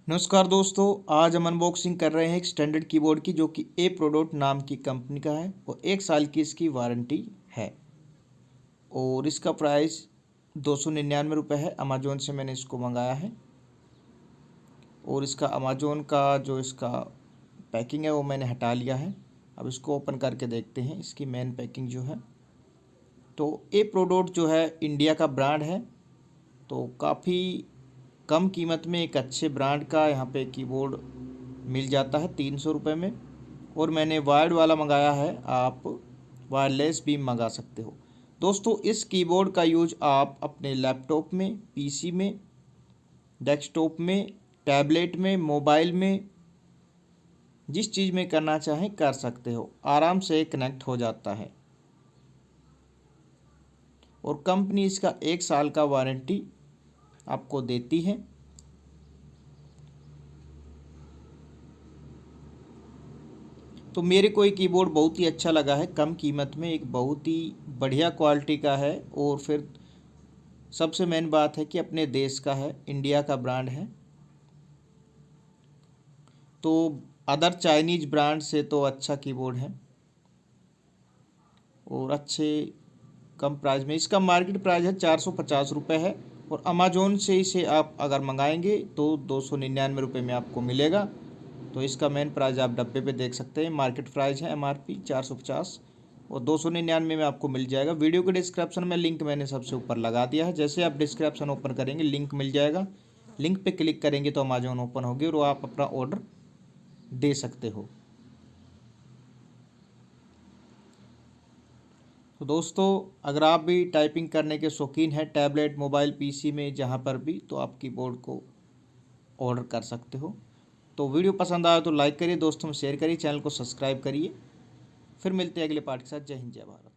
नमस्कार दोस्तों, आज हम अनबॉक्सिंग कर रहे हैं एक स्टैंडर्ड कीबोर्ड की जो कि ए प्रोडक्ट नाम की कंपनी का है और 1 साल की इसकी वारंटी है और इसका प्राइस 299 रुपये है। अमेजोन से मैंने इसको मंगाया है और इसका अमेजोन का जो इसका पैकिंग है वो मैंने हटा लिया है। अब इसको ओपन करके देखते हैं इसकी मेन पैकिंग जो है। तो ए प्रोडक्ट जो है इंडिया का ब्रांड है, तो काफ़ी कम कीमत में एक अच्छे ब्रांड का यहाँ पे कीबोर्ड मिल जाता है 300 रुपये में। और मैंने वायर्ड वाला मंगाया है, आप वायरलेस भी मंगा सकते हो। दोस्तों, इस कीबोर्ड का यूज आप अपने लैपटॉप में, पीसी में, डेस्कटॉप में, टैबलेट में, मोबाइल में, जिस चीज़ में करना चाहें कर सकते हो। आराम से कनेक्ट हो जाता है और कंपनी इसका 1 साल का वारंटी आपको देती है। तो मेरे को ये कीबोर्ड बहुत ही अच्छा लगा है, कम कीमत में एक बहुत ही बढ़िया क्वालिटी का है और फिर सबसे मेन बात है कि अपने देश का है, इंडिया का ब्रांड है। तो अदर चाइनीज ब्रांड से तो अच्छा कीबोर्ड है और अच्छे कम प्राइस में। इसका मार्केट प्राइस है 450 रुपये है और अमेजोन से इसे आप अगर मंगाएंगे तो 299 रुपये में आपको मिलेगा। तो इसका मेन प्राइस आप डब्बे पे देख सकते हैं, मार्केट प्राइस है MRP 450 और 299 में आपको मिल जाएगा। वीडियो के डिस्क्रिप्शन में लिंक मैंने सबसे ऊपर लगा दिया है। जैसे आप डिस्क्रिप्शन ओपन करेंगे लिंक मिल जाएगा, लिंक पे क्लिक करेंगे तो अमेजोन ओपन होगी और आप अपना ऑर्डर दे सकते हो। तो दोस्तों, अगर आप भी टाइपिंग करने के शौकीन हैं टैबलेट, मोबाइल, पीसी में, जहाँ पर भी, तो आप कीबोर्ड को ऑर्डर कर सकते हो। तो वीडियो पसंद आया तो लाइक करिए, दोस्तों में शेयर करिए, चैनल को सब्सक्राइब करिए। फिर मिलते हैं अगले पार्ट के साथ। जय हिंद, जय भारत।